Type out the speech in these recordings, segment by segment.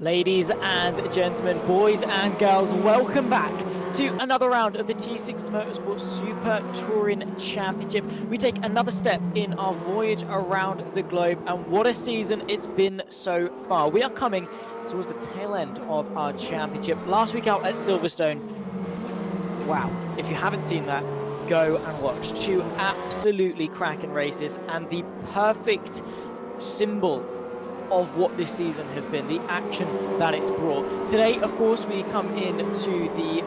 Ladies and gentlemen, boys and girls, welcome back to another round of the T6 Motorsport Super Touring Championship. We take another step in our voyage around the globe, and what a season it's been so far. We are coming towards the tail end of our championship. Last week out at Silverstone, wow, if you haven't seen that, go and watch. Two absolutely cracking races and the perfect symbol of what this season has been, the action that it's brought. Today, of course, we come into the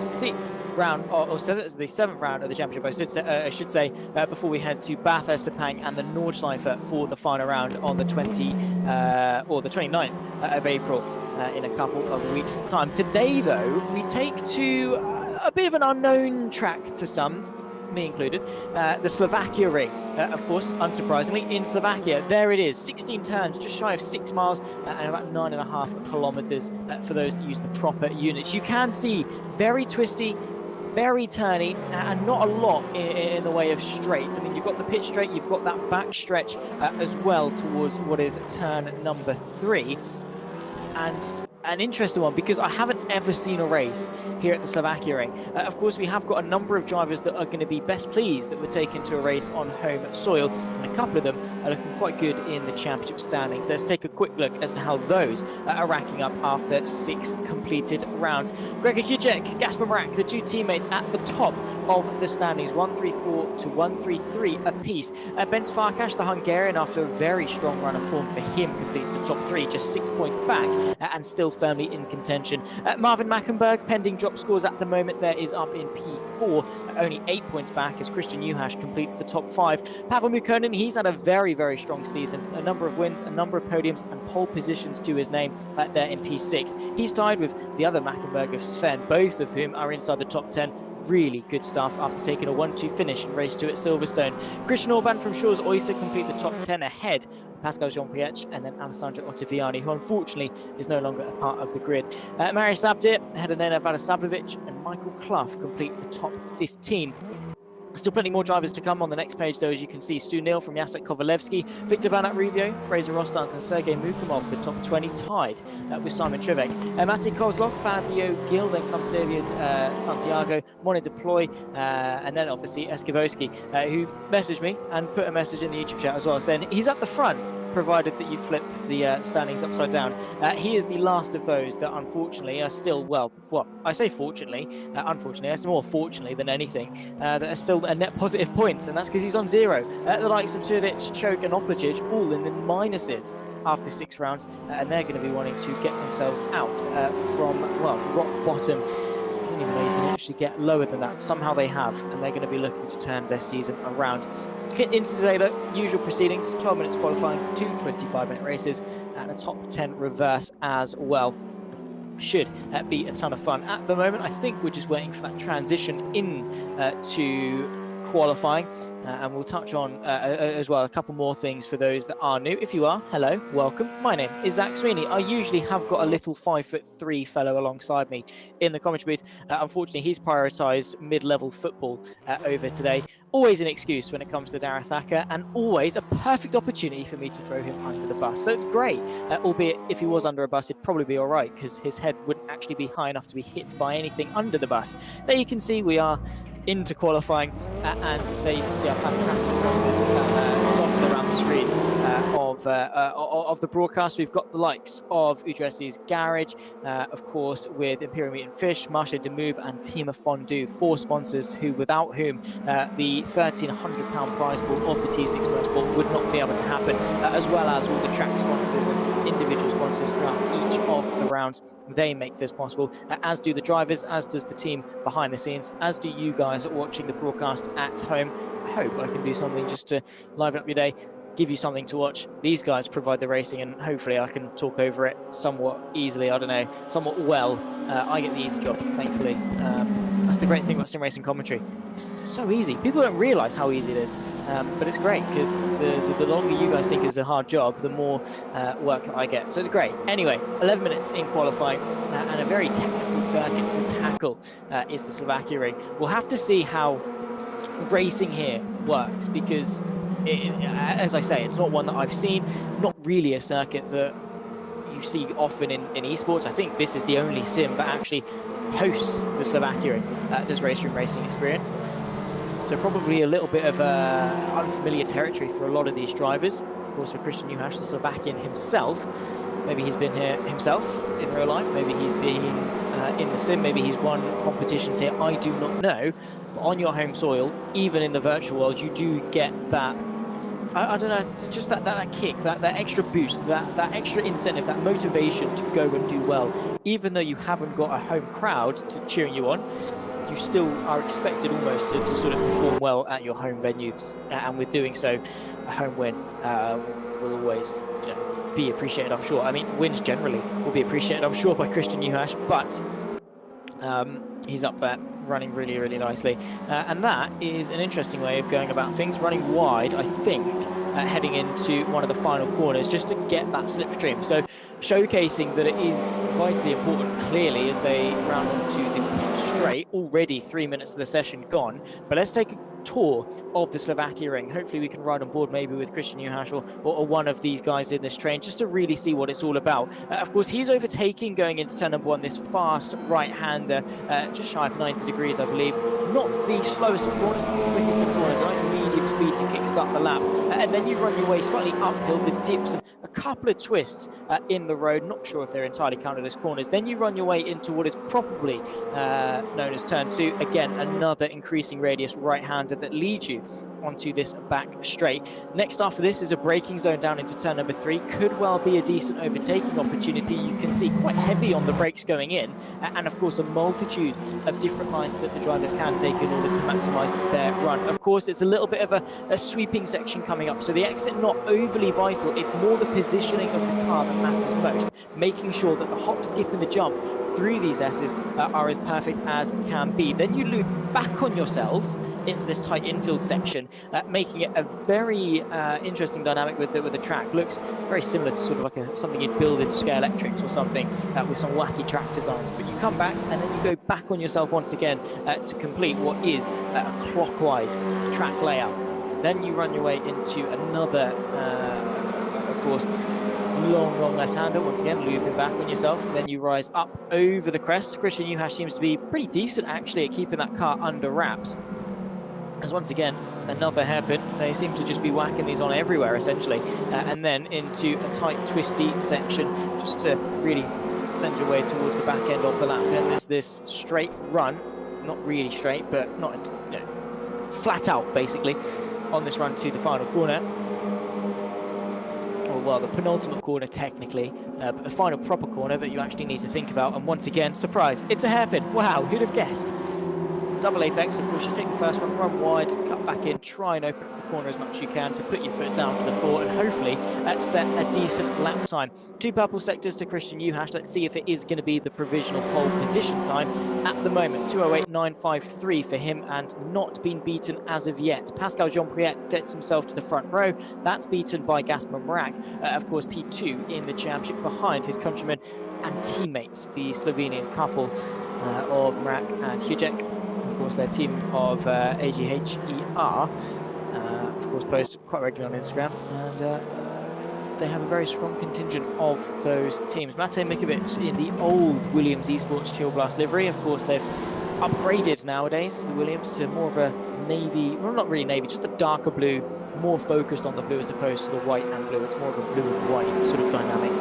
sixth round, or the seventh round of the championship, I should say, before we head to Bathurst, Sepang and the Nordschleife for the final round on the 29th of April in a couple of weeks' time. Today, though, we take to a bit of an unknown track to some, me included, the Slovakiaring, of course, unsurprisingly, in Slovakia. There it is, 16 turns, just shy of 6 miles, and about 9.5 kilometers for those that use the proper units. You can see very twisty, very turny, and not a lot in the way of straights. I mean, you've got the pit straight, you've got that back stretch as well towards what is turn number 3. And an interesting one, because I haven't ever seen a race here at the Slovakiaring. Of course, we have got a number of drivers that are going to be best pleased that we're taking to a race on home soil, and a couple of them are looking quite good in the championship standings. Let's take a quick look as to how those are racking up after 6 completed rounds. Grega and Gasper, the two teammates at the top of the standings, 134 to 133 apiece. Bence Farkas, the Hungarian, after a very strong run of form for him, completes the top 3, just 6 points back, and still firmly in contention. Marvin Mackenberg, pending drop scores at the moment, there is up in P4, only 8 points back as Christian Juhasz completes the top 5. Pavel Mukonin, he's had a very, very strong season. A number of wins, a number of podiums and pole positions to his name there in P6. He's tied with the other Mackenberg of Sven, both of whom are inside the top 10. Really good stuff after taking a 1-2 finish in race 2 at Silverstone. Christian Orban from Shaw's Oyster complete the top 10 ahead Pascal Jean-Piech and then Alessandro Ottaviani, who unfortunately is no longer a part of the grid. Marius Abdir, Helena Vadisavljevic and Michael Clough complete the top 15. Still plenty more drivers to come on the next page, though, as you can see. Stu Neal from Jacek Kowalewski, Victor Banat Rubio, Fraser Rostans and Sergei Mukamov, the top 20 tied with Simon Trivek. Matej Kozlov, Fabio Gil, then comes David Santiago, Moni Deploy, and then obviously Eskivoski, who messaged me and put a message in the YouTube chat as well, saying he's at the front, provided that you flip the standings upside down. He is the last of those that unfortunately are still, well, I say fortunately, unfortunately, that's more fortunately than anything, that are still a net positive points, and that's because he's on 0. The likes of Turic, Choke and Oplajic all in the minuses after 6 rounds, and they're going to be wanting to get themselves out from, well, rock bottom. I didn't even know you can actually get lower than that. Somehow they have, and they're going to be looking to turn their season around. Into today, though, usual proceedings, 12 minutes qualifying, 2 25-minute races, and a top 10 reverse as well. Should be a ton of fun. At the moment, I think we're just waiting for that transition in to qualifying, and we'll touch on as well a couple more things for those that are new. If you are, hello, welcome. My name is Zach Sweeney. I usually have got a little 5'3" fellow alongside me in the commentary booth. Unfortunately, he's prioritised mid-level football over today. Always an excuse when it comes to Dareth Thacker, and always a perfect opportunity for me to throw him under the bus. So it's great, albeit if he was under a bus, it'd probably be all right, because his head wouldn't actually be high enough to be hit by anything under the bus. There you can see we are into qualifying, and there you can see our fantastic sponsors dotted around the screen of the broadcast. We've got the likes of Udressi's Garage, of course, with Imperial Meat and Fish, Marché de Moub and Tima Fondue, 4 sponsors without whom the £1,300 prize pool of the T6 Motorsport would not be able to happen, as well as all the track sponsors and individual sponsors throughout each of the rounds. They make this possible, as do the drivers, as does the team behind the scenes, as do you guys watching the broadcast at home. I hope I can do something just to liven up your day, give you something to watch. These guys provide the racing, and hopefully I can talk over it somewhat easily, I don't know, somewhat well. I get the easy job, thankfully. That's the great thing about sim racing commentary. It's so easy. People don't realise how easy it is, but it's great, because the longer you guys think it's a hard job, the more work that I get. So it's great. Anyway, 11 minutes in qualifying, and a very technical circuit to tackle is the Slovakiaring. We'll have to see how racing here works, because as I say, it's not one that I've seen, not really a circuit that you see often in esports. I think this is the only sim that actually hosts the Slovakiaring, does race room racing experience. So probably a little bit of unfamiliar territory for a lot of these drivers. Of course, for Christian Juháš, the Slovakian himself, maybe he's been here himself in real life, maybe he's been in the sim, maybe he's won competitions here, I do not know. But on your home soil, even in the virtual world, you do get that, I don't know, just that kick, that extra boost, that extra incentive, that motivation to go and do well. Even though you haven't got a home crowd cheering you on, you still are expected almost to sort of perform well at your home venue. And with doing so, a home win will always be appreciated, I'm sure. I mean, wins generally will be appreciated, I'm sure, by Christian Juháš, but he's up there running really, really nicely. And that is an interesting way of going about things, running wide, I think, heading into one of the final corners, just to get that slipstream. So showcasing that it is vitally important, clearly, as they round onto the pit straight. Already 3 minutes of the session gone, but let's take a tour of the Slovakiaring. Hopefully we can ride on board maybe with Christian Juháš or one of these guys in this train, just to really see what it's all about. Of course, he's overtaking going into turn number 1, this fast right-hander, just shy of 90 degrees, I believe. Not the slowest of corners, not the quickest of corners, a nice medium speed to kickstart the lap. And then you run your way slightly uphill, the dips and a couple of twists in the road, not sure if they're entirely counted as corners. Then you run your way into what is probably known as turn 2. Again, another increasing radius right-hander that leads you onto this back straight. Next after this is a braking zone down into turn number 3. Could well be a decent overtaking opportunity. You can see quite heavy on the brakes going in, and of course a multitude of different lines that the drivers can take in order to maximize their run. Of course, it's a little bit of a sweeping section coming up, so the exit not overly vital. It's more the positioning of the car that matters most, making sure that the hop, skip and the jump through these S's are as perfect as can be. Then you loop back on yourself into this tight infield section, making it a very interesting dynamic with the track. Looks very similar to sort of like something you'd build in Scale Electrics or something, with some wacky track designs. But you come back and then you go back on yourself once again to complete what is a clockwise track layout. Then you run your way into another, of course, long left-hander, once again looping back on yourself. Then you rise up over the crest. Christian Juháš seems to be pretty decent actually at keeping that car under wraps, as once again another hairpin. They seem to just be whacking these on everywhere essentially. And then into a tight twisty section just to really send your way towards the back end of the lap. Then there's this straight run, not really straight but not, you know, flat out basically on this run to the final corner. Well, the penultimate corner technically, but the final proper corner that you actually need to think about. And once again, surprise, it's a hairpin. Wow, who'd have guessed? Double apex, of course, you take the first one, run wide, cut back in, try and open up the corner as much as you can to put your foot down to the floor and hopefully set a decent lap time. 2 purple sectors to Christian Juháš. Let's see if it is going to be the provisional pole position time. At the moment, 2:08.953 for him and not been beaten as of yet. Pascal Jean-Priet gets himself to the front row. That's beaten by Gasper Mrak, of course, P2 in the championship behind his countrymen and teammates, the Slovenian couple of Mrak and Hujek. Of course, their team of AGHER, of course, post quite regularly on Instagram, and they have a very strong contingent of those teams. Mate Mikovic in the old Williams Esports Chill Blast livery. Of course, they've upgraded nowadays, the Williams, to more of a navy, well, not really navy, just a darker blue, more focused on the blue as opposed to the white and blue. It's more of a blue and white sort of dynamic.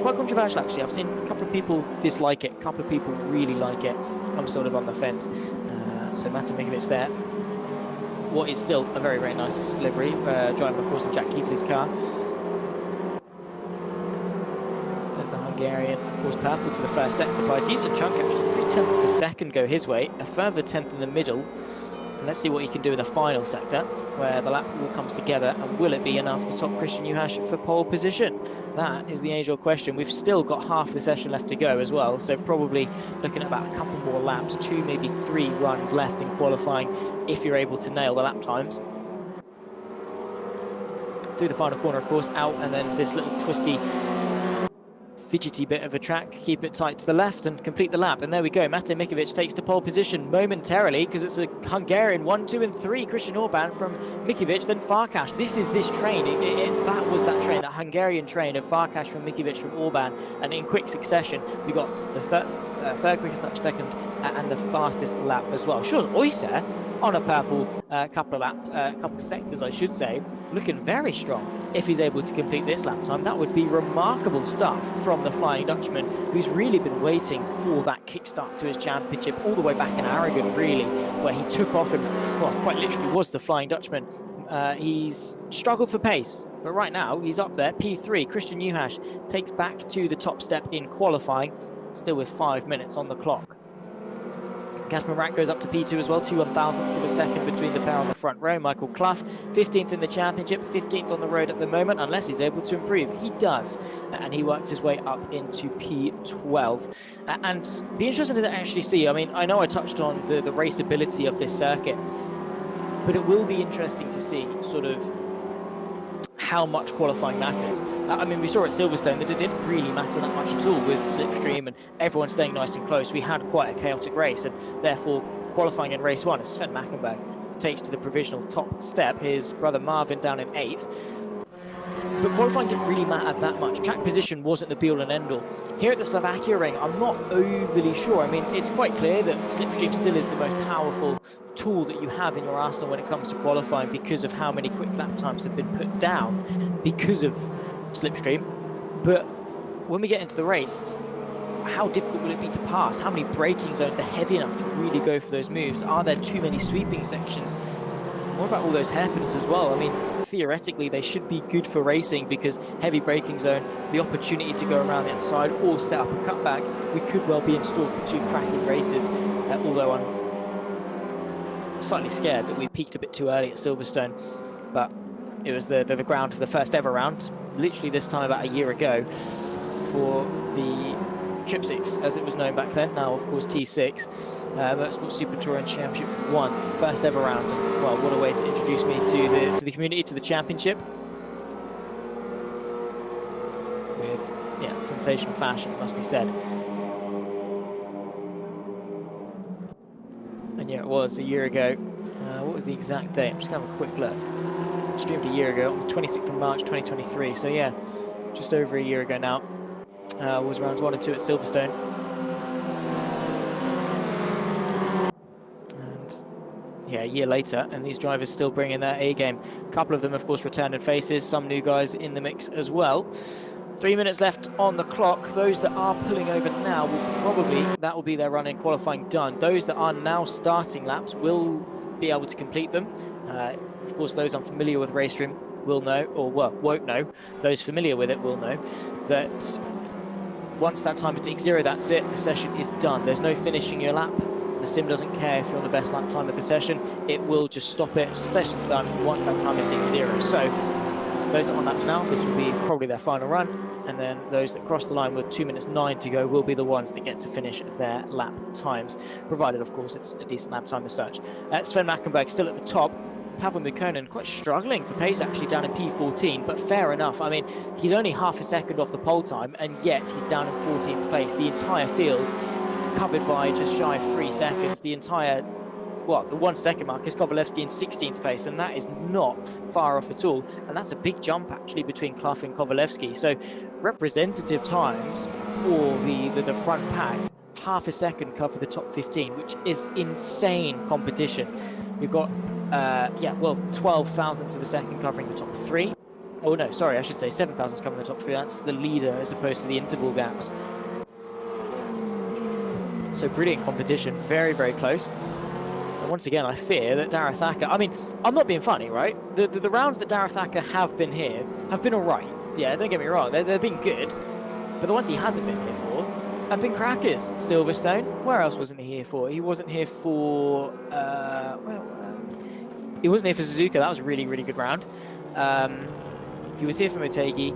Quite controversial actually. I've seen a couple of people dislike it, a couple of people really like it. I'm sort of on the fence. So Mate Mikovic there. What is still a very, very nice livery, driving of course in Jack Keithley's car. There's the Hungarian, of course, purple to the first sector by a decent chunk, actually 0.3 of a second go his way, a further 10th in the middle. And let's see what he can do in the final sector, where the lap all comes together, and will it be enough to top Christian Juháš for pole position? That is the age-old question. We've still got half the session left to go as well, so probably looking at about a couple more laps, 2, maybe 3 runs left in qualifying if you're able to nail the lap times. Through the final corner, of course, out, and then this little twisty fidgety bit of a track, keep it tight to the left and complete the lap. And there we go, Mate Mikovic takes to pole position momentarily because it's a Hungarian 1, 2 and 3, Christian Orban from Mikovic, then Farkas. This is this train, that was that train, that Hungarian train of Farkas from Mikovic from Orban, and in quick succession we got the third quickest lap, second, and the fastest lap as well. Sure, Oyser on a purple couple sectors, I should say, looking very strong. If he's able to complete this lap time, that would be remarkable stuff from the Flying Dutchman, who's really been waiting for that kickstart to his championship all the way back in Aragon, really, where he took off and, well, quite literally was the Flying Dutchman. He's struggled for pace, but right now he's up there. P3, Christian Juhasz takes back to the top step in qualifying, still with 5 minutes on the clock. Gasper Rack goes up to P2 as well, 2/1000ths of a second between the pair on the front row. Michael Clough, 15th in the championship, 15th on the road at the moment, unless he's able to improve. He does, and he works his way up into P12. And be interesting to actually see, I mean, I know I touched on the raceability of this circuit, but it will be interesting to see sort of how much qualifying matters. I mean, we saw at Silverstone that it didn't really matter that much at all with slipstream and everyone staying nice and close. We had quite a chaotic race, and therefore qualifying in race 1 as Sven Mackenberg takes to the provisional top step, his brother Marvin down in 8th. But qualifying didn't really matter that much. Track position wasn't the be-all and end-all. Here at the Slovakiaring, I'm not overly sure. I mean, it's quite clear that slipstream still is the most powerful tool that you have in your arsenal when it comes to qualifying, because of how many quick lap times have been put down because of slipstream. But when we get into the race, how difficult will it be to pass? How many braking zones are heavy enough to really go for those moves? Are there too many sweeping sections? What about all those hairpins as well? I mean, theoretically, they should be good for racing, because heavy braking zone, the opportunity to go around the outside or set up a cutback, we could well be in store for 2 cracking races, although I'm slightly scared that we peaked a bit too early at Silverstone. But it was the ground for the first ever round, literally this time about a year ago, for the Trip 6, as it was known back then, now of course T6. Motorsport Super Touring Championship 1, first ever round, and well, what a way to introduce me to the community, to the championship, with sensational fashion, it must be said. And yeah, it was a year ago. What was the exact date? I'm just gonna have a quick look. Streamed a year ago on the 26th of March 2023, so yeah, just over a year ago now. Was rounds 1 and 2 at Silverstone. Yeah, a year later, and these drivers still bringing their A game. A couple of them, of course, returning faces, some new guys in the mix as well. 3 minutes left on the clock. Those that are pulling over now that will be their run in qualifying done. Those that are now starting laps will be able to complete them. Of course, those unfamiliar with RaceRoom will know, or well, won't know. Those familiar with it will know that once that time ticks 0, that's it. The session is done. There's no finishing your lap. The sim doesn't care if you're on the best lap time of the session. It will just stop it. Session's done once that time ticks 0. So those that are on laps now, this will be probably their final run. And then those that cross the line with 2 minutes 9 to go will be the ones that get to finish their lap times, provided, of course, it's a decent lap time as such. Sven Mackenberg still at the top. Pavel Mukkonen quite struggling for pace, actually, down in P14, but fair enough. I mean, he's only half a second off the pole time, and yet he's down in 14th place. The entire field covered by just shy of 3 seconds. The entire, well, the 1 second mark is Kovalevsky in 16th place, and that is not far off at all. And that's a big jump, actually, between Clough and Kovalevsky. So representative times for the front pack, half a second cover the top 15, which is insane competition. We've got 12 thousandths of a second covering the top 3. Oh no, sorry, I should say 7 thousandths covering the top 3. That's the leader as opposed to the interval gaps. So brilliant competition, very, very close. And once again, I fear that Darragh Thacker, I mean, I'm not being funny, right? The rounds that Darragh Thacker have been here have been all right. Yeah, don't get me wrong, they've been good. But the ones he hasn't been here for have been crackers. Silverstone, where else wasn't he here for? He wasn't here for, he wasn't here for Suzuka. That was a really, really good round. He was here for Motegi.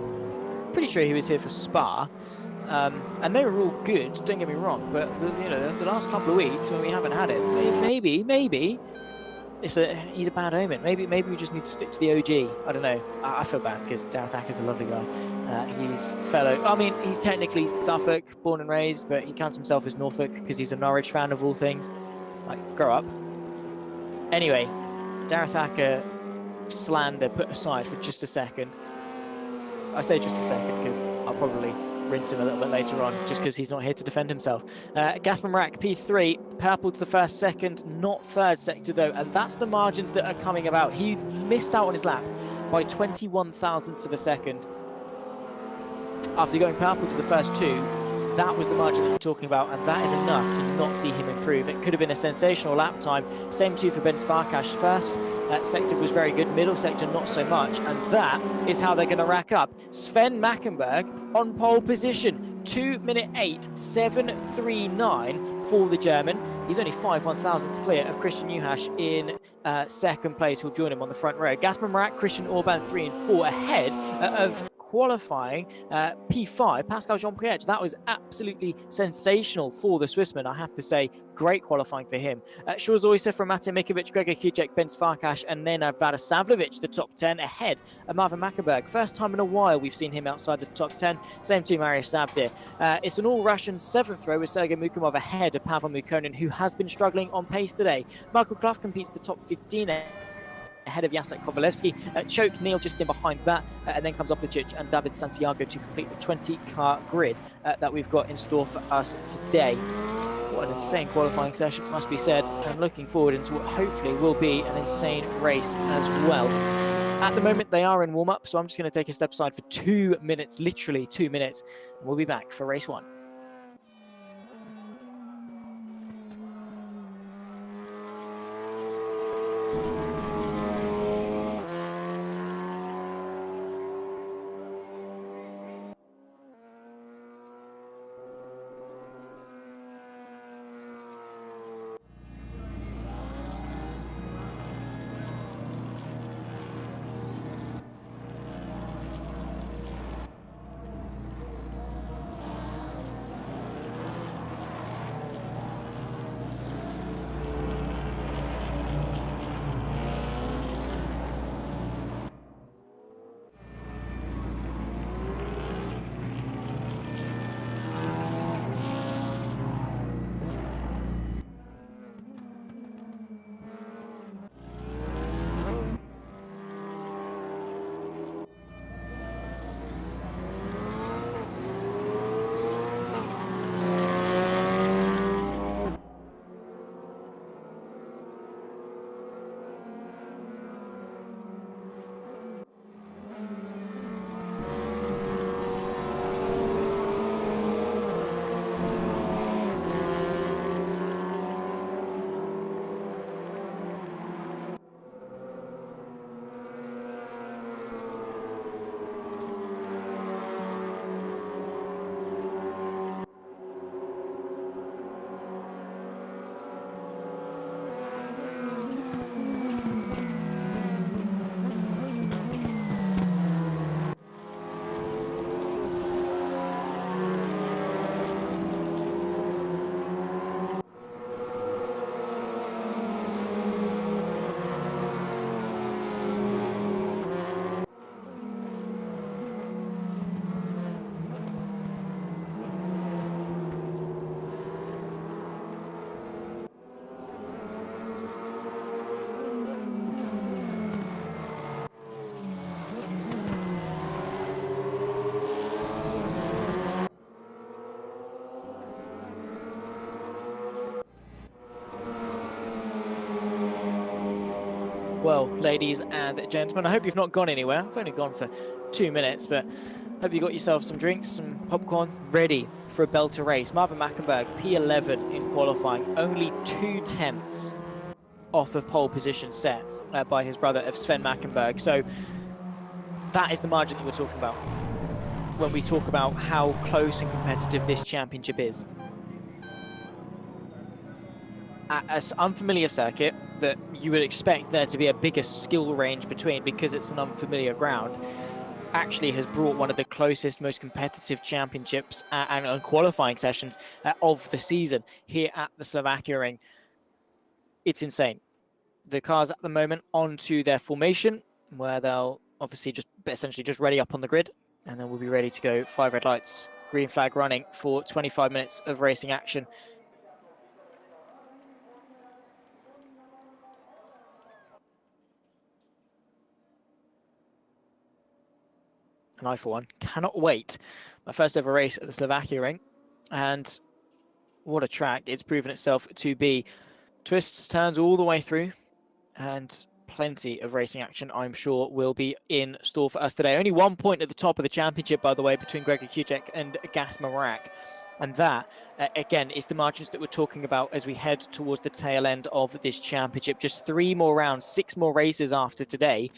Pretty sure he was here for Spa. And they were all good, don't get me wrong, but the last couple of weeks when we haven't had it, maybe he's a bad omen. Maybe we just need to stick to the OG. I don't know. I feel bad because Dareth Acker's a lovely guy. He's fellow. I mean, he's technically Suffolk, born and raised, but he counts himself as Norfolk because he's a Norwich fan of all things. Like, grow up. Anyway, Dareth Acker slander put aside for just a second. I say just a second because I'll probably rinse him a little bit later on just because he's not here to defend himself. Gasper Marak, P3, purple to the first second, not third sector though, and that's the margins that are coming about. He missed out on his lap by 21 thousandths of a second. After going purple to the first two, that was the margin that we're talking about, and that is enough to not see him improve. It could have been a sensational lap time. Same too for Bence Farkas. First sector was very good, middle sector not so much, and that is how they're going to rack up. Sven Mackenberg on pole position, 2 minute 8.739 for the German. He's only 5 1,000ths clear of Christian Juhasz in second place, who'll join him on the front row. Gasper Marak, Christian Orban 3 and 4 ahead of qualifying P5, Pascal Jean-Pierre. That was absolutely sensational for the Swissman, I have to say. Great qualifying for him. Shor Zoysa from Mate Mikovic, Grega Kijek, Bence Farkas, and then Vada Savlovic, the top 10 ahead of Marvin Mackenberg. First time in a while we've seen him outside the top 10. Same to Marius Savdir. It's an all-Russian 7th row with Sergei Mukumov ahead of Pavel Mukonin, who has been struggling on pace today. Michael Clough competes the top 15 ahead of Jacek Kowalewski. Choke Neil just in behind that, and then comes Oplicic and David Santiago to complete the 20-car grid that we've got in store for us today. What an insane qualifying session, must be said. I'm looking forward into what hopefully will be an insane race as well. At the moment, they are in warm-up, so I'm just going to take a step aside for 2 minutes, literally 2 minutes, and we'll be back for race 1. Well, ladies and gentlemen, I hope you've not gone anywhere. I've only gone for 2 minutes, but hope you got yourself some drinks, some popcorn, ready for a belter race. Marvin Mackenberg, P11 in qualifying, only 2/10 off of pole position set by his brother of Sven Mackenberg. So that is the margin that we're talking about when we talk about how close and competitive this championship is. At an unfamiliar circuit that you would expect there to be a bigger skill range between because it's an unfamiliar ground, actually has brought one of the closest, most competitive championships and qualifying sessions of the season here at the Slovakiaring. It's insane. the cars at the moment onto their formation, where they'll obviously just essentially just ready up on the grid, and then we'll be ready to go. 5 red lights, green flag running for 25 minutes of racing action. And I, for one, cannot wait. My first ever race at the Slovakiaring, and what a track it's proven itself to be. Twists, turns all the way through, and plenty of racing action, I'm sure, will be in store for us today. Only 1 point at the top of the championship, by the way, between Grega and Gasper. And that, again, is the margins that we're talking about as we head towards the tail end of this championship. Just 3 more rounds, 6 more races after today.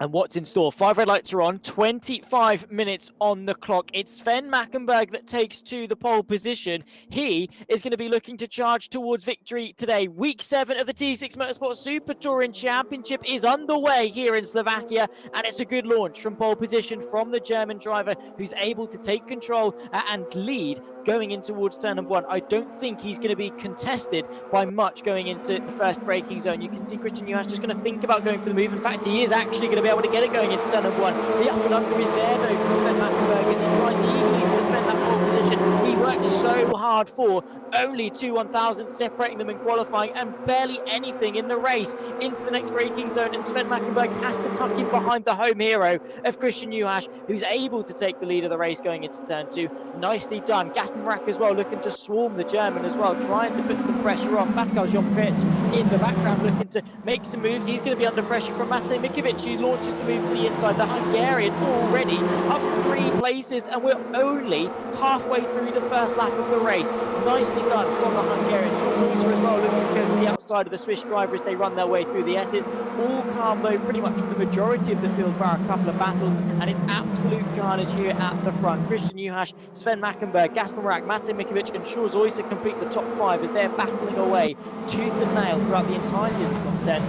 And what's in store? 5 red lights are on, 25 minutes on the clock. It's Sven Mackenberg that takes to the pole position. He is going to be looking to charge towards victory today. Week 7 of the T6 Motorsport Super Touring Championship is underway here in Slovakia, and it's a good launch from pole position from the German driver, who's able to take control and lead going in towards turn number 1. I don't think he's going to be contested by much going into the first braking zone. You can see Christian Juhas just going to think about going for the move. In fact, he is actually going to be able to get it going into turn number 1. The up and under is there though from Sven Mackenberg as he tries eagerly to defend that pole position. He works so hard for only 2 1,000 separating them in qualifying and barely anything in the race into the next braking zone, and Sven Mackenberg has to tuck in behind the home hero of Christian Juhas, who's able to take the lead of the race going into turn 2. Nicely done. Gasper as well, looking to swarm the German as well, trying to put some pressure on. Pascal Jompic in the background looking to make some moves. He's going to be under pressure from Matej Mikovic, who launches the move to the inside. The Hungarian already up 3 places, and we're only halfway through the first lap of the race. Nicely done from the Hungarian. Charles Oyster as well looking to go to the outside of the Swiss driver as they run their way through the S's. All calm though pretty much for the majority of the field bar a couple of battles, and it's absolute carnage here at the front. Christian Juhas, Sven Mackenberg, Gasper, Matej Mikovic and Charles Oyster complete the top 5 as they're battling away tooth and nail throughout the entirety of the top 10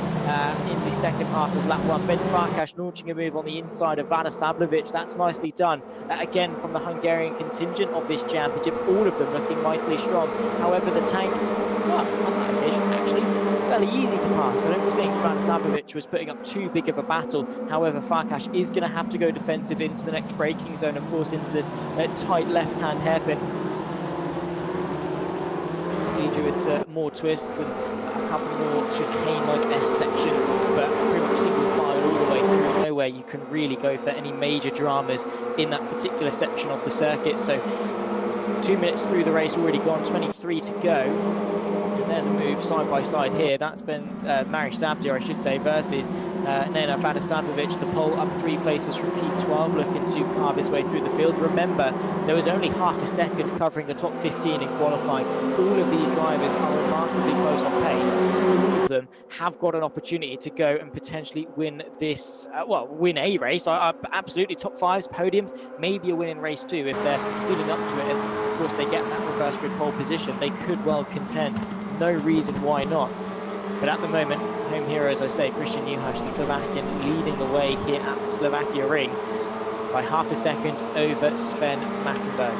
in the second half of lap 1. Bence Farkas launching a move on the inside of Vlada Savlovic. That's nicely done. Again, from the Hungarian contingent of this championship, all of them looking mightily strong. However, the tank, well, on that occasion, actually fairly easy to pass. I don't think Vlada Savlovic was putting up too big of a battle. However, Farkas is going to have to go defensive into the next braking zone, of course, into this tight left-hand hairpin. Lead you into more twists and a couple more chicane-like S sections, but pretty much single file all the way through. Nowhere you can really go for any major dramas in that particular section of the circuit. So 2 minutes through the race already gone, 23 to go. And there's a move side by side here. That's been Marish Sabdir, I should say, versus Nenad Vlada. The pole up 3 places from P12, looking to carve his way through the field. Remember, there was only half a second covering the top 15 in qualifying. All of these drivers are remarkably close on pace. All of them have got an opportunity to go and potentially win this, win a race. Absolutely, top 5s, podiums, maybe a win in race 2 if they're feeling up to it. And of course, they get that reverse grid pole position. They could well contend. No reason why not. But at the moment, home hero, as I say, Christian Juhas, the Slovakian, leading the way here at the Slovakiaring by half a second over Sven Mackenberg.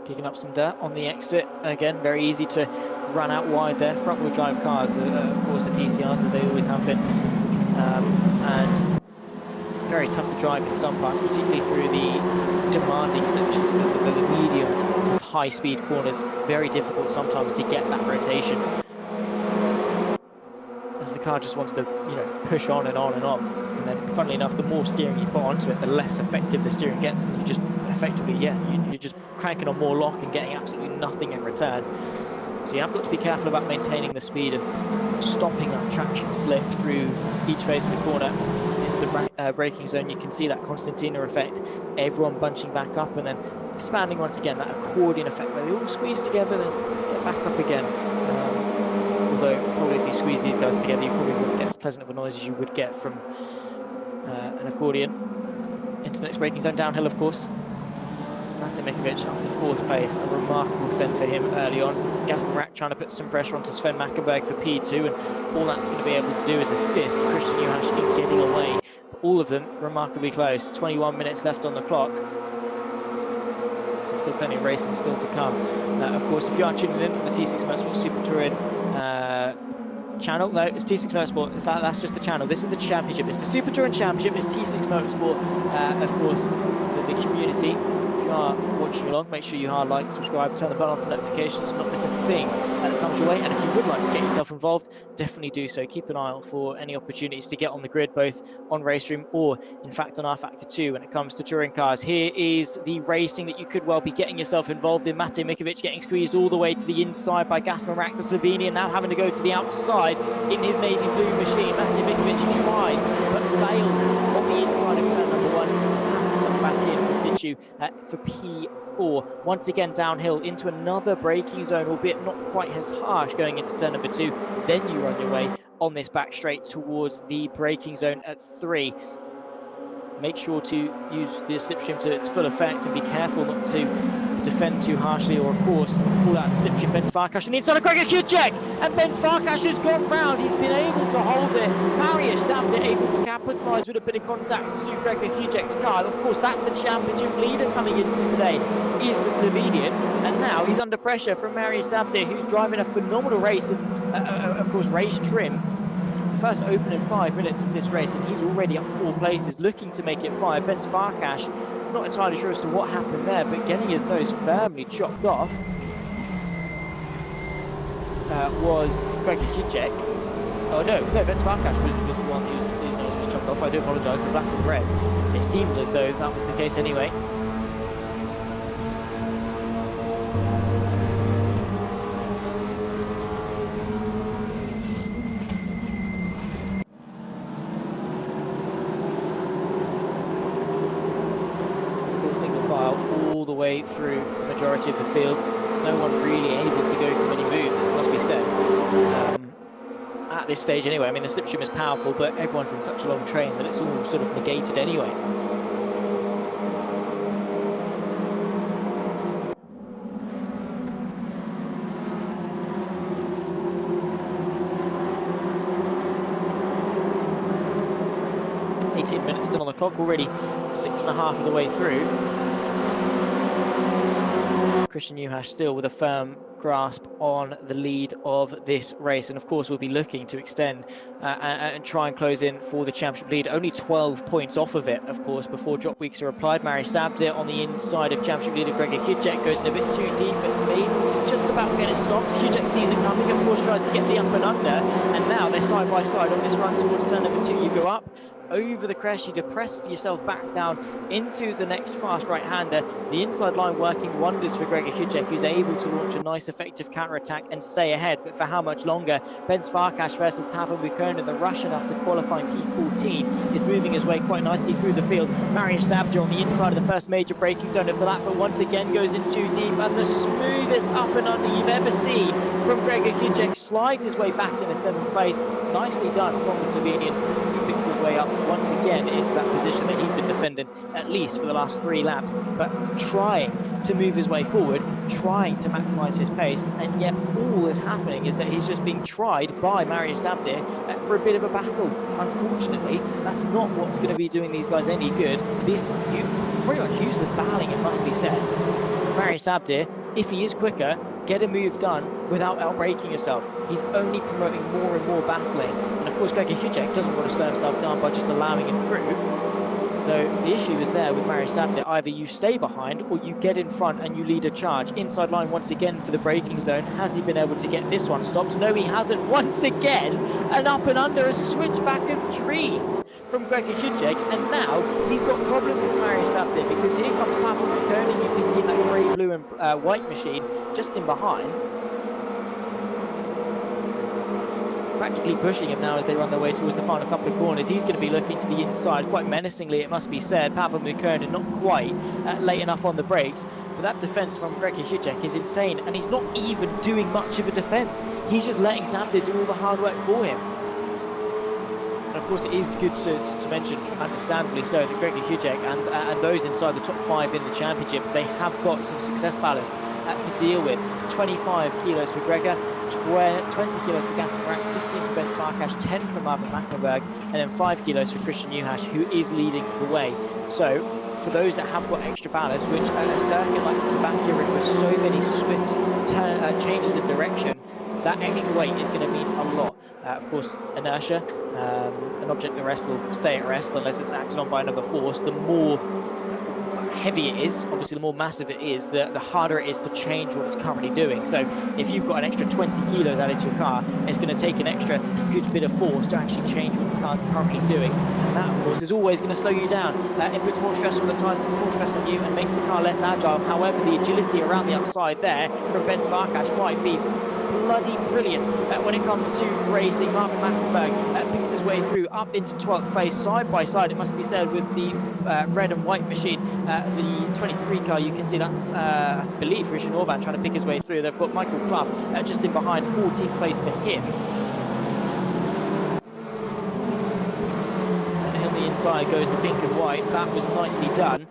Kicking up some dirt on the exit. Again, very easy to run out wide there. Front wheel drive cars, of course, the TCRs, as they always have been. And very tough to drive in some parts, particularly through the demanding sections, the medium to high speed corners. Very difficult sometimes to get that rotation, as the car just wants to, push on and on and on. And then, funnily enough, the more steering you put onto it, the less effective the steering gets, and you just effectively, you're just cranking on more lock and getting absolutely nothing in return. So you have got to be careful about maintaining the speed and stopping that traction slip through each phase of the corner into the braking zone. You can see that Constantina effect, everyone bunching back up and then expanding once again, that accordion effect where they all squeeze together then get back up again. Although probably if you squeeze these guys together, you probably wouldn't get as pleasant of a noise as you would get from an accordion. Into the next braking zone, downhill of course. Matej Mikovic up to 4th place, a remarkable send for him early on. Gasper trying to put some pressure onto Sven Mackenberg for P2, and all that's going to be able to do is assist Christian Juhas in getting away. All of them remarkably close. 21 minutes left on the clock. still plenty of racing still to come. Of course, if you are tuning in on the T6 Motorsport Super Touring channel, no, it's T6 Motorsport. That's just the channel. This is the championship. It's the Super Touring Championship. It's T6 Motorsport. Of course, the community. If you are watching along, make sure you are like, subscribe, turn the bell on for notifications, not miss a thing that comes your way. And if you would like to get yourself involved, definitely do so. Keep an eye out for any opportunities to get on the grid, both on Race Room or, in fact, on R-Factor 2 when it comes to touring cars. Here is the racing that you could well be getting yourself involved in. Matej Mikovic getting squeezed all the way to the inside by Gasper, the Slovenian, now having to go to the outside in his navy blue machine. Matej Mikovic tries but fails on the inside of turn number 1. Has to tuck back into situ for P4. Once again downhill into another braking zone, albeit not quite as harsh going into turn number 2. Then you run your way on this back straight towards the braking zone at 3. Make sure to use the slipstream to its full effect and be careful not to defend too harshly, or of course fall out of the slipstream. Bence Farkas on the inside of Grega Gasper, and Bence Farkas has gone round. He's been able to hold it. Mariusz Zabdir able to capitalise with a bit of contact to Grega Gasper's car. Of course, that's the championship leader coming into today, is the Slovenian, and now he's under pressure from Mariusz Zabdir, who's driving a phenomenal race and of course race trim. First opening 5 minutes of this race, and he's already up 4 places, looking to make it 5. Bence Farkas, not entirely sure as to what happened there, but getting his nose firmly chopped off was Grega Gasper. Oh no, Bence Farkas was the one whose nose was chopped off. I do apologise, the black and red. It seemed as though that was the case anyway. Single file all the way through the majority of the field. No one really able to go for many moves, it must be said. At this stage anyway, I mean, the slipstream is powerful, but everyone's in such a long train that it's all sort of negated anyway. Minutes still on the clock, already 6.5 of the way through. Christian Juhasz still with a firm grasp on the lead of this race, and of course we'll be looking to extend and try and close in for the championship lead. Only 12 points off of it, of course, before drop weeks are applied. Mariusz Zabdir on the inside of championship leader Grega Gasper goes in a bit too deep, but is able to just about get it stopped. Gasper sees it coming, of course tries to get the up and under, and now they're side by side on this run towards turn number 2. You go up over the crest, you depress yourself back down into the next fast right-hander. The inside line working wonders for Grega Gasper, who's able to launch a nice effective counter-attack and stay ahead, but for how much longer? Bence Farkas versus Pavel Buchanan, the Russian, after qualifying P14, is moving his way quite nicely through the field. Mariusz Zabdir on the inside of the first major braking zone of the lap, but once again goes in too deep, and the smoothest up and under you've ever seen from Grega Gasper slides his way back into 7th place. Nicely done from the Slovenian as he picks his way up once again into that position that he's been defending at least for the last 3 laps, but trying to move his way forward, trying to maximise his pace, and yet all that's happening is that he's just being tried by Mariusz Zabdir for a bit of a battle. Unfortunately, that's not what's going to be doing these guys any good. This pretty much useless battling, it must be said. Mariusz Zabdir, if he is quicker, get a move done without outbraking yourself. He's only promoting more and more battling, and of course Grega Gasper doesn't want to slow himself down by just allowing him through. So the issue is there with Mariusz Zabdir. Either you stay behind or you get in front and you lead a charge. Inside line once again for the braking zone. Has he been able to get this one stopped? No, he hasn't. Once again, an up and under, a switchback of dreams from Grega Gasper, and now he's got problems as Mariusz Zabdir, because here comes Pavel Buchanan. You can see that grey, blue and white machine just in behind, practically pushing him now as they run their way towards the final couple of corners. He's going to be looking to the inside quite menacingly, it must be said. Pavel Buchanan not quite late enough on the brakes, but that defence from Grega Gasper is insane, and he's not even doing much of a defence. He's just letting Zabdir do all the hard work for him. And of course it is good to mention, understandably so, that Grega Gasper and those inside the top 5 in the championship, they have got some success ballast to deal with. 25 kilos for Grega, 20 kilos for Gasper, 15 for Bence Farkas, 10 for Marvin Mecklenburg, and then 5 kilos for Christian Juhasz, who is leading the way. So for those that have got extra ballast, which at a circuit like the Slovakiaring with so many swift changes in direction, that extra weight is going to mean a lot. Of course, inertia, an object at rest will stay at rest unless it's acted on by another force. The more heavy it is, obviously the more massive it is, the harder it is to change what it's currently doing. So if you've got an extra 20 kilos added to your car, it's going to take an extra good bit of force to actually change what the car's currently doing. And that, of course, is always going to slow you down. It puts more stress on the tyres, puts more stress on you, and makes the car less agile. However, the agility around the outside there from Bence Farkas might be bloody brilliant when it comes to racing. Marvin Mackenberg picks his way through up into 12th place, side by side, it must be said, with the red and white machine. The 23 car, you can see that's, I believe, Christian Orban trying to pick his way through. They've got Michael Clough just in behind, 14th place for him. And on the inside goes the pink and white. That was nicely done,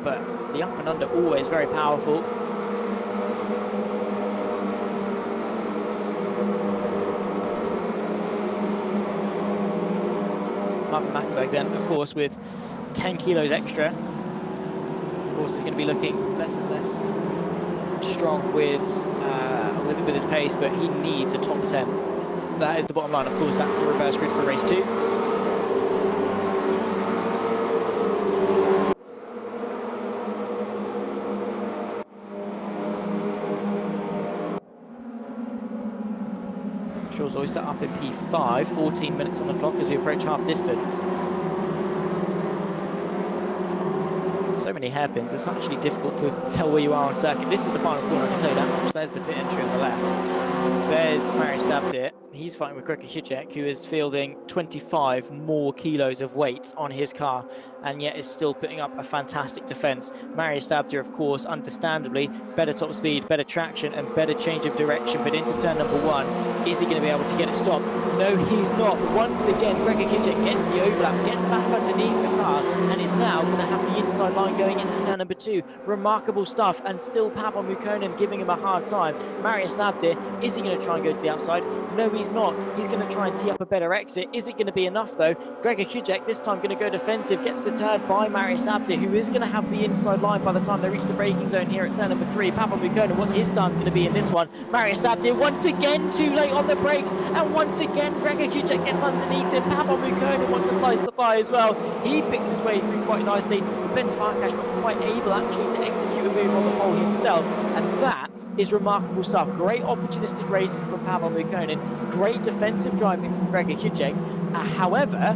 but the up and under always very powerful. Marvin Mackenberg then, of course, with 10 kilos extra, of course, is going to be looking less and less strong with his pace, but he needs a top 10. That is the bottom line. Of course, that's the reverse grid for race 2. Shaw's Oyster up in P5, 14 minutes on the clock as we approach half distance. So many hairpins, it's actually difficult to tell where you are on circuit. This is the final corner, I can tell you that much. There's the pit entry on the left. There's Marius Sabdir. He's fighting with Grega Gasper, who is fielding 25 more kilos of weight on his car, and yet is still putting up a fantastic defense. Marius Sabdir, of course, understandably, better top speed, better traction, and better change of direction, but into turn number 1, is he going to be able to get it stopped? No, he's not. Once again, Grega Gasper gets the overlap, gets back underneath the car, and is now going to have the inside line going into turn number 2. Remarkable stuff, and still Pavel Mukkonen giving him a hard time. Marius Sabdir, is he going to try and go to the outside? No, he's not. He's going to try and tee up a better exit. Is it going to be enough, though? Grega Gasper, this time going to go defensive, gets deterred by Marius Sabdir, who is going to have the inside line by the time they reach the braking zone here at turn number 3. Pavel Mukkonen, what's his stance going to be in this one? Marius Sabdir once again too late on the brakes, and once again Grega Gasper gets underneath him. Pavel Mukkonen wants to slice the pie as well. He picks his way through quite nicely. Bence Farkas not quite able actually to execute a move on the pole himself, and that is remarkable stuff. Great opportunistic racing from Pavel Mukkonen, great defensive driving from Grega Gasper. However,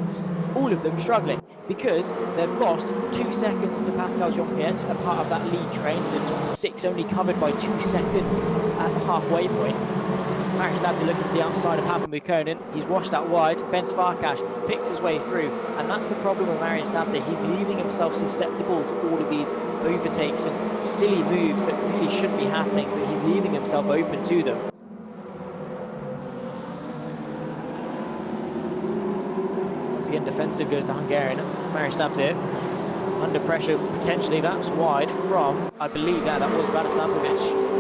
all of them struggling because they've lost 2 seconds to Pascal Jonquière, a part of that lead train. The top 6 only covered by 2 seconds at the halfway point. Marius Sabdir looking to the outside of Pavel Mukkonen. He's washed out wide. Bence Farkas picks his way through, and that's the problem with Marius Sabdir. He's leaving himself susceptible to all of these overtakes and silly moves that really shouldn't be happening, but he's leaving himself open to them. Once again, defensive goes the Hungarian. Marius Sabdir under pressure, potentially. That's wide from, I believe that was Radosavljevic.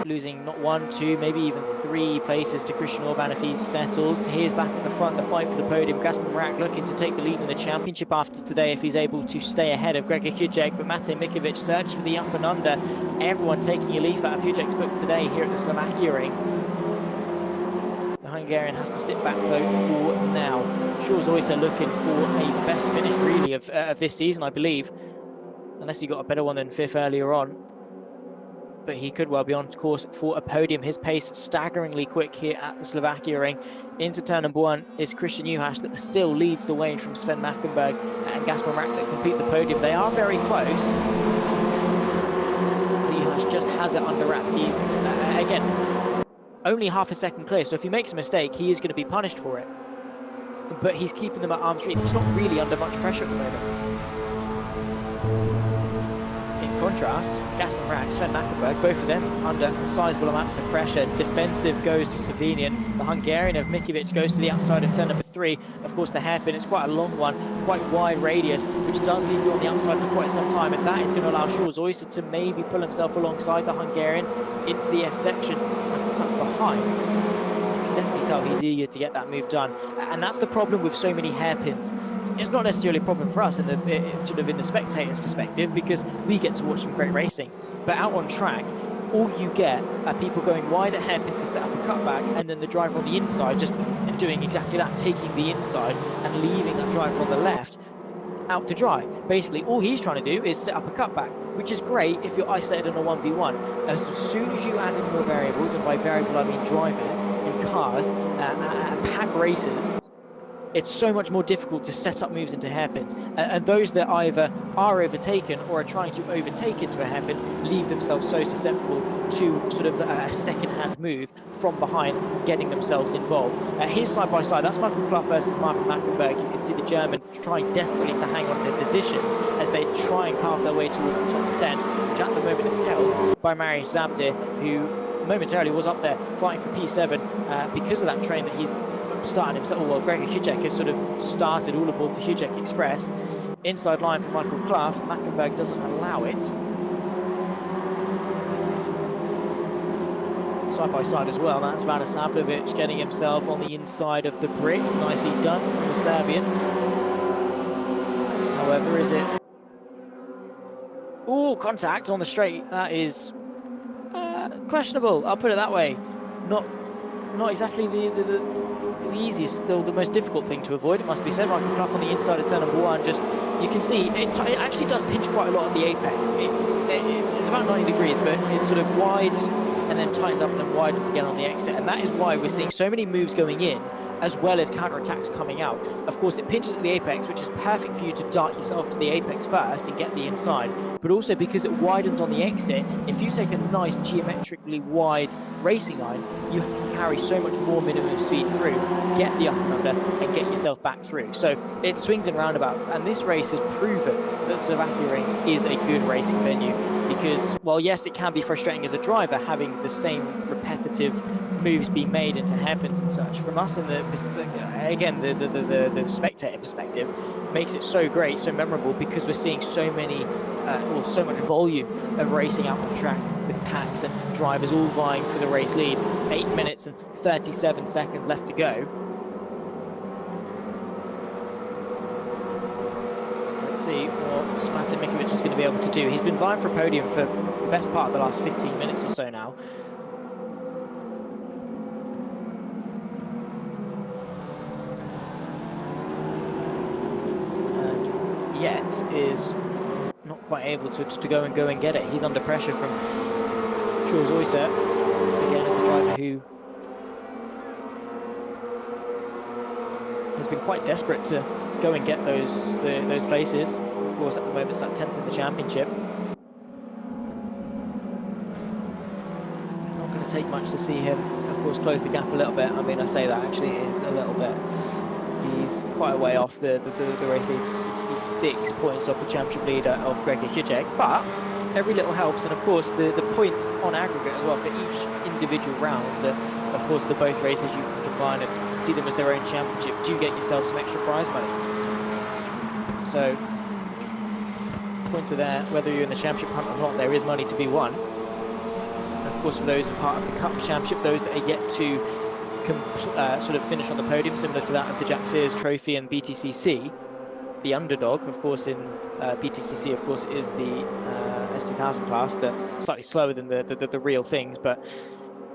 Losing not 1, 2, maybe even 3 places to Christian Orban if he settles. Here's back at the front, the fight for the podium. Gasper looking to take the lead in the championship after today if he's able to stay ahead of Grega Gasper, but Matej Mikovic searched for the up and under. Everyone taking a leaf out of Hujek's book today here at the Slovakiaring. The Hungarian has to sit back though for now. Shaw's Oyster looking for a best finish really of this season, I believe, unless he got a better one than 5th earlier on. But he could well be on course for a podium. His pace staggeringly quick here at the Slovakiaring. Into turn number 1 is Christian Juhász that still leads the way from Sven Mackenberg and Gasper that complete the podium. They are very close. But Juhász just has it under wraps. He's, again, only half a second clear. So if he makes a mistake, he is going to be punished for it. But he's keeping them at arm's reach. He's not really under much pressure at the moment. Contrast, Gasper and Sven Mackenberg, both of them under sizable amounts of pressure. Defensive goes to Slovenian. The Hungarian of Mikovic goes to the outside of turn number 3. Of course, the hairpin is quite a long one, quite wide radius, which does leave you on the outside for quite some time, and that is going to allow Shaw's Oyster to maybe pull himself alongside the Hungarian into the S section. That's the tuck behind. You can definitely tell he's eager to get that move done, and that's the problem with so many hairpins. it's not necessarily a problem for us in the sort of in the spectator's perspective, because we get to watch some great racing. But out on track, all you get are people going wide at hairpins to set up a cutback, and then the driver on the inside just doing exactly that, taking the inside and leaving that driver on the left out to dry. Basically, all he's trying to do is set up a cutback, which is great if you're isolated in a 1v1. As soon as you add in more variables, and by variable I mean drivers in cars and pack races, it's so much more difficult to set up moves into hairpins. And those that either are overtaken or are trying to overtake into a hairpin leave themselves so susceptible to sort of a second-hand move from behind, getting themselves involved. Here's side-by-side. That's Michael Clough versus Martin Mackenberg. You can see the German trying desperately to hang on to position as they try and carve their way towards the top 10, which at the moment is held by Marius Zabdir, who momentarily was up there fighting for P7 because of that train that he's started himself. Well, Grega Hujek has sort of started all aboard the Hujek Express. Inside line for Michael Clough. Mackenberg doesn't allow it. Side by side as well. That's Vadisavljevic getting himself on the inside of the bricks. Nicely done from the Serbian. However, is it? Oh, contact on the straight. That is questionable. I'll put it that way. Not exactly the easiest, still the most difficult thing to avoid, it must be said. Michael Clough on the inside of turn number 1, just, you can see, it actually does pinch quite a lot at the apex. It's about 90 degrees, but it's sort of wide and then tightens up and then widens again on the exit. And that is why we're seeing so many moves going in, as well as counterattacks coming out. Of course, it pinches at the apex, which is perfect for you to dart yourself to the apex first and get the inside, but also because it widens on the exit, if you take a nice geometrically wide racing line, you can carry so much more minimum speed through, get the up and under, and get yourself back through. So it swings and roundabouts, and this race has proven that Slovakiaring is a good racing venue, because, well, yes, it can be frustrating as a driver having the same repetitive moves being made into hairpins and such. From us in the, again, the spectator perspective, makes it so great, so memorable, because we're seeing so many, or so much volume of racing out on the track, with packs and drivers all vying for the race lead. 8 minutes and 37 seconds left to go. Let's see what Martin Mikovic is going to be able to do. He's been vying for a podium for the best part of the last 15 minutes or so now. And yet is not quite able to go and get it. He's under pressure from Jules Oyser, again, as a driver who has been quite desperate to go and get those places. Of course, at the moment, it's that 10th in the championship. Not going to take much to see him, of course, close the gap a little bit. I mean, I say that actually it is a little bit. He's quite a way off the race lead, 66 points off the championship leader of Grega Hujek, but every little helps, and of course the points on aggregate as well for each individual round, that of course the both races you can combine and see them as their own championship, do get yourself some extra prize money. So points are there, whether you're in the championship hunt or not, there is money to be won. And of course for those part of the Cup Championship, those that are yet to sort of finish on the podium, similar to that of the Jack Sears Trophy and BTCC, the underdog, of course, in BTCC, of course, is the S2000 class, that slightly slower than the real things, but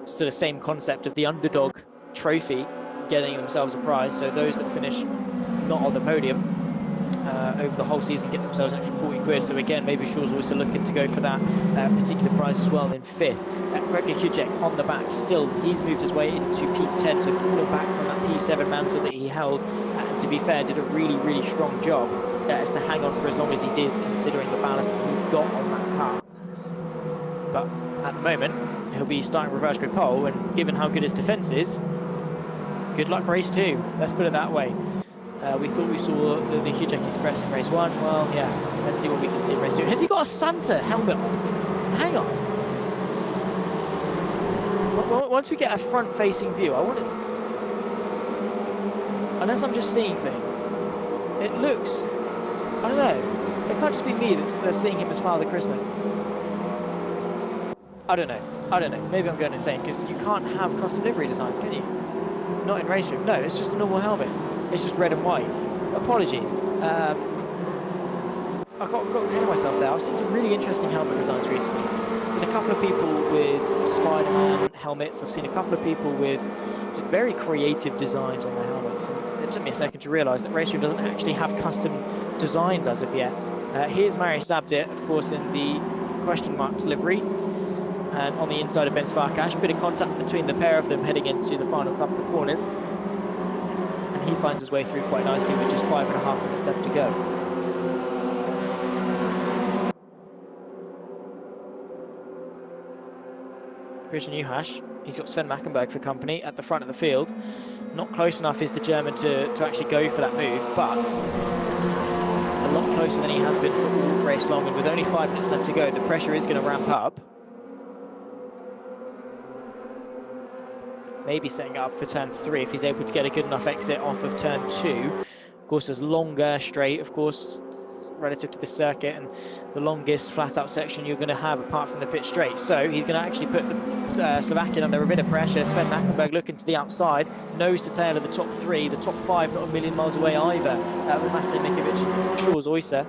sort of same concept of the underdog trophy getting themselves a prize. So those that finish not on the podium over the whole season get themselves an extra 40 quid. So again, maybe Shaw's also looking to go for that particular prize as well in 5th. Grega Hujek on the back still, he's moved his way into P10, so falling back from that P7 mantle that he held, and to be fair, did a really strong job as to hang on for as long as he did, considering the ballast that he's got on that car. But at the moment, he'll be starting reverse grid pole, and given how good his defence is, good luck race 2, let's put it that way. We thought we saw the Hujek Express in race 1. Well, yeah, let's see what we can see in race 2. Has he got a Santa helmet on? Hang on. Once we get a front-facing view, I want it. Unless I'm just seeing things, it looks, I don't know. It can't just be me that's seeing him as Father Christmas. I don't know. Maybe I'm going insane, because you can't have custom livery designs, can you? Not in race room. No, it's just a normal helmet. It's just red and white. apologies. I got ahead of myself there. I've seen some really interesting helmet designs recently. I've seen a couple of people with Spider-Man helmets. I've seen a couple of people with just very creative designs on their helmets. And it took me a second to realise that Racing doesn't actually have custom designs as of yet. Here's Marius Abdit, of course, in the question mark livery. And on the inside of Bence Farkas, a bit of contact between the pair of them heading into the final couple of corners. And he finds his way through quite nicely with just 5.5 minutes left to go. Christian Juhasz, he's got Sven Mackenberg for company at the front of the field. Not close enough is the German to actually go for that move, but a lot closer than he has been for all race long, and with only 5 minutes left to go, the pressure is going to ramp up. Maybe setting up for turn 3 if he's able to get a good enough exit off of turn 2. Of course, there's longer straight, of course, relative to the circuit, and the longest flat-out section you're going to have apart from the pit straight. So he's going to actually put the Slovakian under a bit of pressure. Sven Mackenberg looking to the outside, nose to tail of the top 3, the top 5 not a million miles away either, with Matej Mikovic, Shaw's Oyster.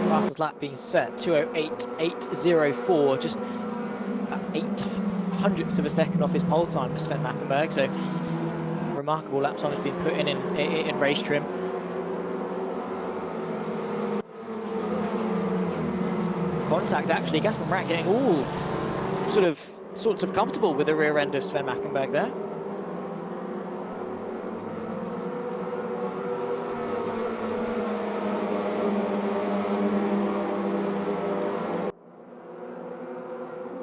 Fastest lap being set, 2:08.804, just 0.08 of a second off his pole time with Sven Mackenberg, so remarkable lap time has been put in race trim. Contact actually, Gasper getting all sorts of comfortable with the rear end of Sven Mackenberg there.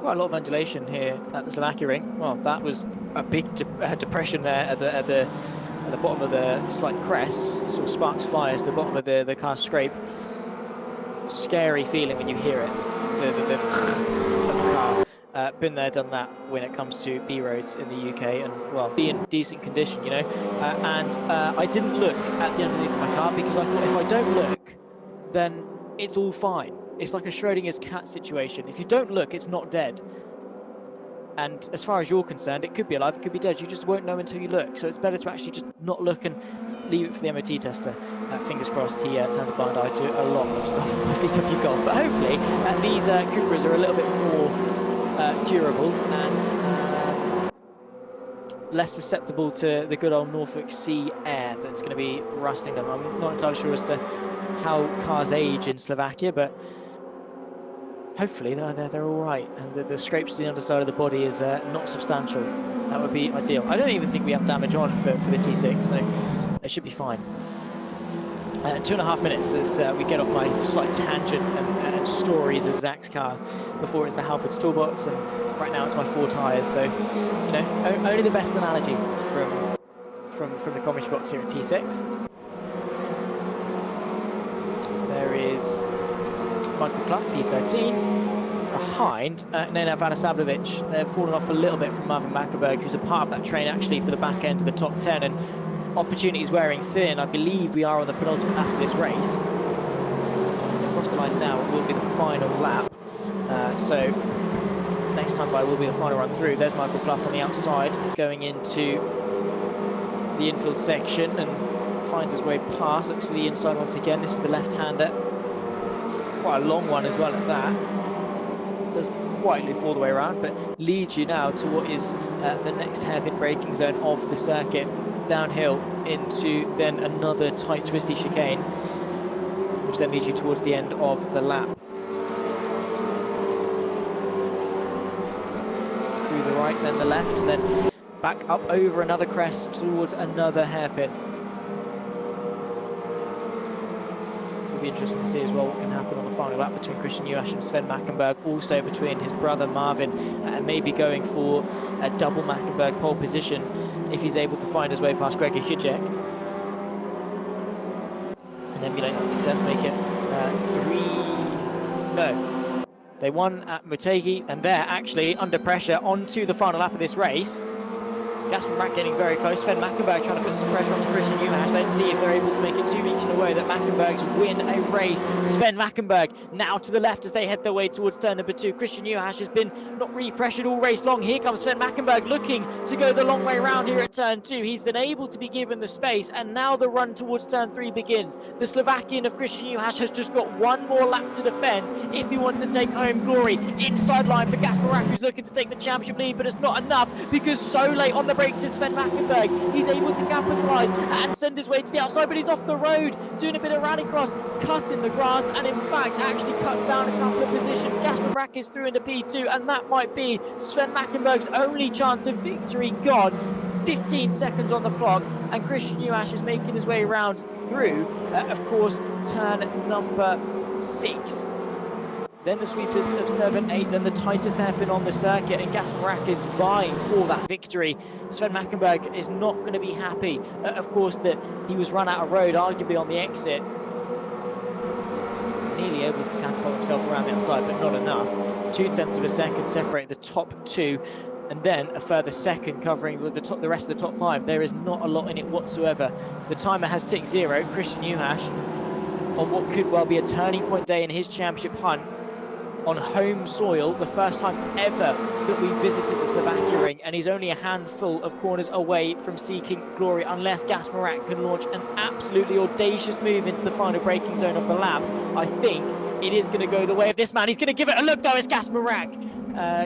Quite a lot of undulation here at the Slovakiaring. Well, that was a big depression there at the bottom of the slight crest. Sort of sparks fly as the bottom of the car scrape. Scary feeling when you hear it. The of a car. Been there, done that when it comes to B roads in the UK, and well, be in decent condition, you know. I didn't look at the underneath of my car because I thought if I don't look, then it's all fine. It's like a Schrodinger's cat situation. If you don't look, it's not dead. And as far as you're concerned, it could be alive, it could be dead. You just won't know until you look. So it's better to actually just not look and leave it for the MOT tester. Fingers crossed, he turns a blind eye to a lot of stuff on my VW Golf. But hopefully, these Cupras are a little bit more durable and less susceptible to the good old Norfolk Sea air that's going to be rusting them. I'm not entirely sure as to how cars age in Slovakia, but hopefully they're all right, and the scrapes to the underside of the body is not substantial. That would be ideal. I don't even think we have damage on for the T6, so it should be fine. 2.5 minutes as we get off my slight tangent and stories of Zach's car. Before it's the Halfords toolbox, and right now it's my 4 tyres. So, you know, only the best analogies from the commentary box here at T6. There is Michael Clough, P13, behind Nena Vanasavljevic. They've fallen off a little bit from Marvin Mackenberg, who's a part of that train actually for the back end of the top 10, and opportunities wearing thin. I believe we are on the penultimate lap of this race. If they cross the line now, it will be the final lap. So next time by will be the final run through. There's Michael Clough on the outside, going into the infield section and finds his way past. Looks to the inside once again. This is the left-hander. Quite a long one as well at that. Doesn't quite loop all the way around, but leads you now to what is the next hairpin braking zone of the circuit. Downhill into then another tight twisty chicane, which then leads you towards the end of the lap. Through the right, then the left, then back up over another crest towards another hairpin. It'll be interesting to see as well what can happen on the final lap between Christian Juhasz and Sven Mackenberg, also between his brother Marvin, and maybe going for a double Mackenberg pole position if he's able to find his way past Grega and Gasper. And emulate that success, make it 3... No. They won at Motegi, and they're actually under pressure onto the final lap of this race. Gasper Mack getting very close. Sven Mackenberg trying to put some pressure onto Christian Juhasz. Let's see if they're able to make it 2 weeks in a row that Mackenbergs win a race. Sven Mackenberg now to the left as they head their way towards turn number 2. Christian Juhasz has been not really pressured all race long. Here comes Sven Mackenberg looking to go the long way around here at turn 2. He's been able to be given the space, and now the run towards turn 3 begins. The Slovakian of Christian Juhasz has just got one more lap to defend if he wants to take home glory. Inside line for Gasper Mack, who's looking to take the championship lead, but it's not enough because so late on the brakes is Sven Mackenberg. He's able to capitalise and send his way to the outside, but he's off the road doing a bit of rallycross, cut in the grass, and in fact actually cuts down a couple of positions. Gasper Mack is through into P2, and that might be Sven Mackenberg's only chance of victory gone. 15 seconds on the clock, and Christian Juhasz is making his way around through, of course, turn number 6. Then the sweepers of 7, 8, then the tightest hairpin on the circuit, and Gasper Mack is vying for that victory. Sven Mackenberg is not going to be happy, of course, that he was run out of road, arguably on the exit. Nearly able to catapult himself around the outside, but not enough. 0.2 of a second separate the top 2, and then a further second covering the rest of the top 5. There is not a lot in it whatsoever. The timer has ticked 0. Christian Juhasz, on what could well be a turning point day in his championship hunt, on home soil, the first time ever that we visited the Slovakiaring, and he's only a handful of corners away from seeking glory unless Gasper Mack can launch an absolutely audacious move into the final braking zone of the lap. I think it is going to go the way of this man. He's going to give it a look though, it's Gasper Mack.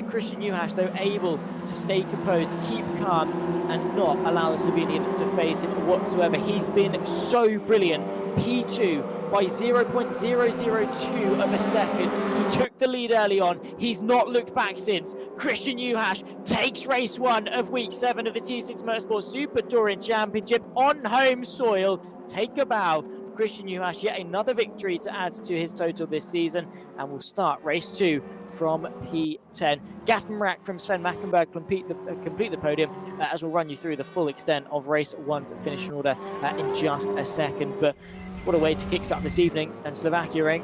Christian Juhasz, though, able to stay composed, to keep calm, and not allow the Slovenian to face him whatsoever. He's been so brilliant. P2 by 0.002 of a second. He took the lead early on. He's not looked back since. Christian Juhasz takes race 1 of week 7 of the T6 Motorsport Super Touring Championship on home soil. Take a bow. Christian Juhasz, yet another victory to add to his total this season, and we'll start race 2 from P10. Gasper Mack from Sven Mackenberg complete the podium, as we'll run you through the full extent of race 1's finishing order in just a second. But what a way to kickstart this evening. And Slovakiaring,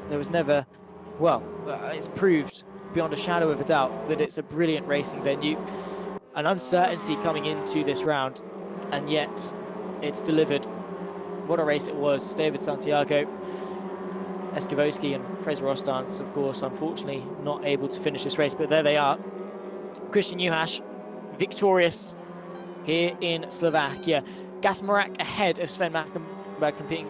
there was never, well, it's proved beyond a shadow of a doubt that it's a brilliant racing venue. An uncertainty coming into this round, and yet it's delivered. What a race it was. David Santiago, Eskivosky and Fraser Rostance, of course, unfortunately not able to finish this race, but there they are. Christian Juhasz victorious here in Slovakia. Gasper Mack ahead of Sven Mackenberg competing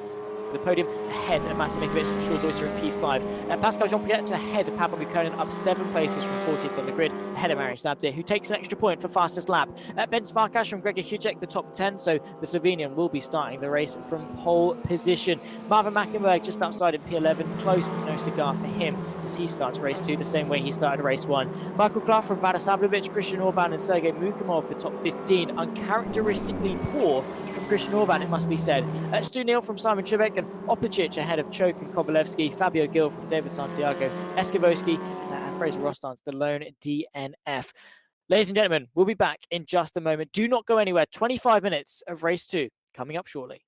the podium, ahead of Mate Mikovic and Sean Zoyster in P5. Pascal Jean-Pierre ahead of Pavel Buchanan, up 7 places from 14th on the grid, ahead of Marius Abdir, who takes an extra point for fastest lap. Bence Farkas from Grega and the top 10, so the Slovenian will be starting the race from pole position. Marvin Mackenberg just outside in P11, close but no cigar for him as he starts race 2 the same way he started race 1. Michael Clark from Vada Savlovic, Christian Orban and Sergei Mukimov the top 15, uncharacteristically poor from Christian Orban, it must be said. Stu Neal from Simon Chubek and Opicic ahead of Choke and Kovalevsky, Fabio Gil from David Santiago, Eskivosky and Fraser Rostance, the lone DNF. Ladies and gentlemen, we'll be back in just a moment. Do not go anywhere. 25 minutes of race 2 coming up shortly.